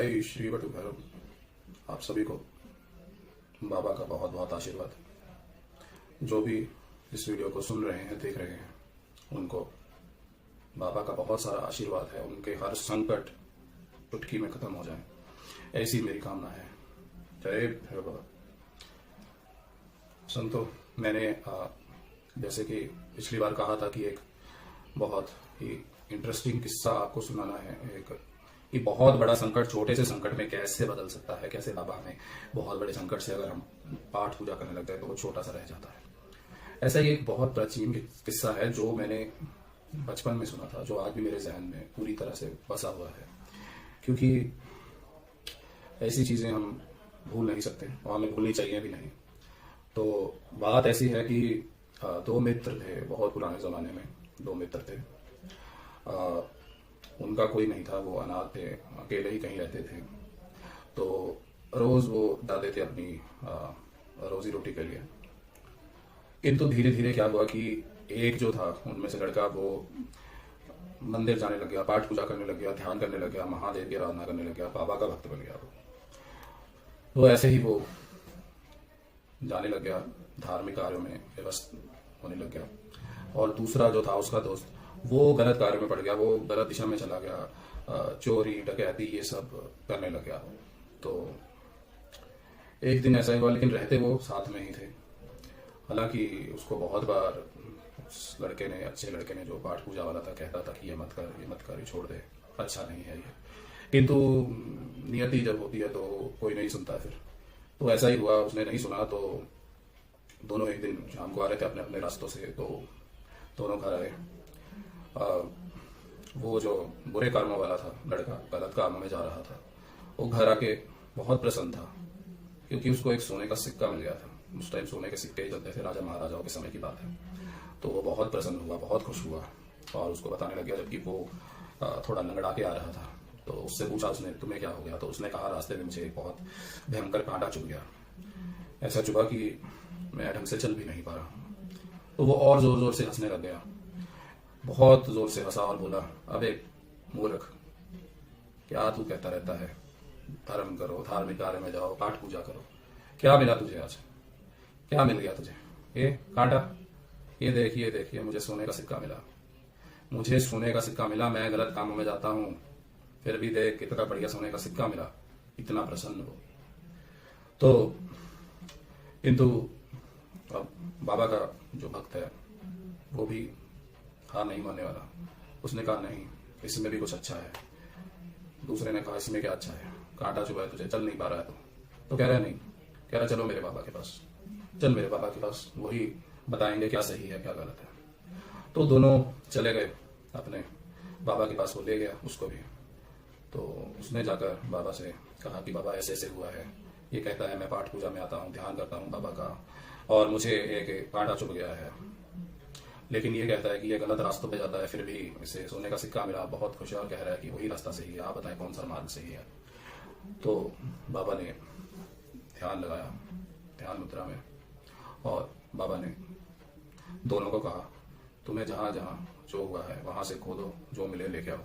जय श्री बटू भैरव। आप सभी को बाबा का बहुत बहुत आशीर्वाद। जो भी इस वीडियो को सुन रहे हैं, देख रहे हैं, उनको बाबा का बहुत सारा आशीर्वाद है। उनके हर संकट चुटकी में खत्म हो जाए, ऐसी मेरी कामना है। जय भैरव बाबा। संतो, मैंने जैसे कि पिछली बार कहा था कि एक बहुत ही इंटरेस्टिंग किस्सा आपको सुनाना है। एक कि बहुत बड़ा संकट छोटे से संकट में कैसे बदल सकता है, कैसे बाबा हमें बहुत बड़े संकट से अगर हम पाठ पूजा करने लग जाए तो वो छोटा सा रह जाता है। ऐसा ही एक बहुत प्राचीन किस्सा है जो मैंने बचपन में सुना था, जो आज भी मेरे जहन में पूरी तरह से बसा हुआ है, क्योंकि ऐसी चीजें हम भूल नहीं सकते और हमें भूलनी चाहिए भी नहीं। तो बात ऐसी है कि दो मित्र थे, बहुत पुराने जमाने में दो मित्र थे। उनका कोई नहीं था, वो अनाथ थे, अकेले ही कहीं रहते थे। तो रोज वो जाते थे अपनी रोजी रोटी के लिए। किंतु धीरे धीरे क्या हुआ कि एक जो था उनमें से लड़का, वो मंदिर जाने लग गया, पाठ पूजा करने लग गया, ध्यान करने लग गया, महादेव की आराधना करने लग गया, बाबा का भक्त बन गया वो। तो ऐसे ही वो जाने लग गया, धार्मिक कार्यों में व्यस्त होने लग गया। और दूसरा जो था उसका दोस्त, वो गलत कार्य में पड़ गया, वो गलत दिशा में चला गया, चोरी डकैती ये सब करने लग गया। तो एक दिन ऐसा ही हुआ, लेकिन रहते वो साथ में ही थे। हालांकि उसको बहुत बार उस लड़के ने, अच्छे लड़के ने जो पाठ पूजा वाला था, कहता था कि ये मत कर, ये मत कर, ये छोड़ दे, अच्छा नहीं है ये। किंतु नियति जब होती है तो कोई नहीं सुनता फिर। तो ऐसा ही हुआ, उसने नहीं सुना। तो दोनों एक दिन शाम को आ रहे थे अपने अपने रास्तों से, तो दोनों घर आए। वो जो बुरे कर्मों वाला था लड़का, गलत कामों में जा रहा था, वो घर आके बहुत प्रसन्न था, क्योंकि उसको एक सोने का सिक्का मिल गया था। उस टाइम सोने के सिक्के ही चलते थे, राजा महाराजाओं के समय की बात है। तो वो बहुत प्रसन्न हुआ, बहुत खुश हुआ और उसको बताने लग गया, जबकि वो थोड़ा लंगड़ा के आ रहा था। तो उससे पूछा उसने, तुम्हें क्या हो गया? तो उसने कहा, रास्ते में मुझे एक बहुत भयंकर कांटा चुभ गया, ऐसा चुभा कि मैं ढंग से चल भी नहीं पा रहा। तो वो और जोर जोर से हंसने लग गया, बहुत जोर से हंसा और बोला, अबे मूर्ख, क्या तू कहता रहता है? धर्म करो, धार्मिक कार्य में जाओ, पाठ पूजा करो। क्या मिला तुझे आज? क्या मिल गया तुझे? ये कांटा, ये देख, ये देख, ये मुझे सोने का सिक्का मिला, मुझे सोने का सिक्का मिला। मैं गलत कामों में जाता हूँ, फिर भी देख कितना बढ़िया सोने का सिक्का मिला, इतना प्रसन्न हो। तो किंतु अब बाबा का जो भक्त है वो भी हार नहीं मानने वाला। उसने कहा, नहीं, इसमें भी कुछ अच्छा है। दूसरे ने कहा, इसमें क्या अच्छा है? कांटा चुभा है तुझे, चल नहीं पा रहा है तो कह रहा है नहीं, कह रहा चलो मेरे बाबा के पास, चल मेरे बाबा के पास, वही बताएंगे क्या सही है क्या गलत है। तो दोनों चले गए अपने बाबा के पास, वो ले गया उसको भी। तो उसने जाकर बाबा से कहा कि बाबा ऐसे ऐसे हुआ है, ये कहता है मैं पाठ पूजा में आता हूँ, ध्यान करता हूँ बाबा का, और मुझे एक कांटा चुभ गया है, लेकिन ये कहता है कि ये गलत रास्तों पे जाता है, फिर भी इसे सोने का सिक्का मिला, बहुत खुश है और कह रहा है कि वही रास्ता सही है, आप बताएं कौन सा मार्ग सही है। तो बाबा ने ध्यान लगाया, ध्यान मुद्रा में, और बाबा ने दोनों को कहा, तुम्हें जहां जहां जो हुआ है वहां से खोदो, जो मिले लेके आओ।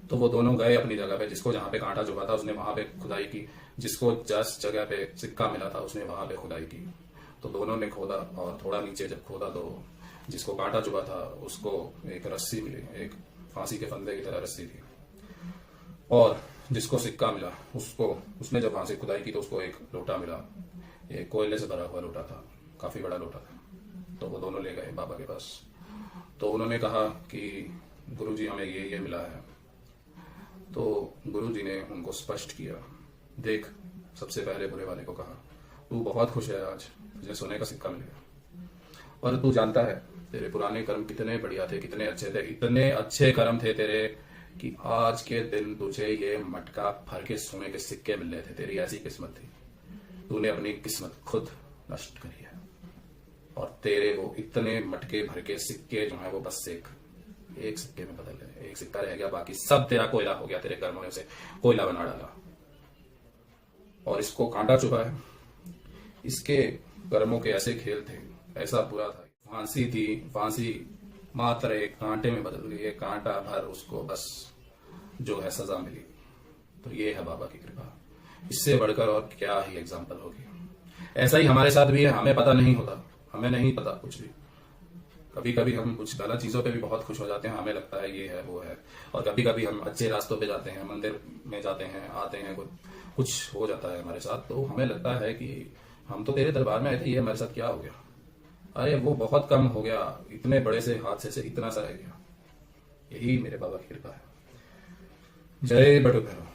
तो वो दोनों गए अपनी जगह पे, जिसको जहां पे कांटा चुभा था उसने वहां पे खुदाई की, जिसको जिस जगह पे सिक्का मिला था उसने वहां पे खुदाई की। तो दोनों ने खोदा, और थोड़ा नीचे जब खोदा तो जिसको कांटा चुभा था उसको एक रस्सी मिली, एक फांसी के फंदे की तरह रस्सी थी। और जिसको सिक्का मिला उसको, उसने जब वहां से खुदाई की तो उसको एक लोटा मिला, एक कोयले से भरा हुआ लोटा था, काफी बड़ा लोटा था। तो वो दोनों ले गए बाबा के पास। तो उन्होंने कहा कि गुरुजी हमें ये मिला है। तो गुरुजी ने उनको स्पष्ट किया, देख, सबसे पहले बुरे वाले को कहा, तू बहुत खुश है आज, तुझे सोने का सिक्का मिल गया, और तू जानता है तेरे पुराने कर्म कितने बढ़िया थे, कितने अच्छे थे, इतने अच्छे कर्म थे तेरे कि आज के दिन तुझे ये मटका भर के सोने के सिक्के मिल रहे थे। तेरी ऐसी किस्मत थी, तूने अपनी किस्मत खुद नष्ट करी है, और तेरे वो इतने मटके भर के सिक्के जो है वो बस एक सिक्के में बदल गए, एक सिक्का रह गया, बाकी सब तेरा कोयला हो गया, तेरे कर्मों ने उसे कोयला बना डाला। और इसको कांटा चुभा है, इसके कर्मों के ऐसे खेल थे, ऐसा बुरा था, फांसी थी, फांसी मात्र एक कांटे में बदल गई, एक कांटा भर उसको बस जो है सजा मिली। तो ये है बाबा की कृपा। इससे बढ़कर और क्या ही एग्जाम्पल होगी। ऐसा ही हमारे साथ भी है, हमें पता नहीं होता, हमें नहीं पता कुछ भी। कभी कभी हम कुछ गलत चीजों पे भी बहुत खुश हो जाते हैं, हमें लगता है ये है वो है। और कभी कभी हम अच्छे रास्तों पे जाते हैं, मंदिर में जाते हैं, आते हैं, कुछ हो जाता है हमारे साथ, तो हमें लगता है कि हम तो तेरे दरबार में आए थे, ये हमारे साथ क्या हो गया। अरे वो बहुत कम हो गया, इतने बड़े से हादसे से इतना सा रह गया। यही मेरे बाबा की कृपा है। जय बटुक भैरव।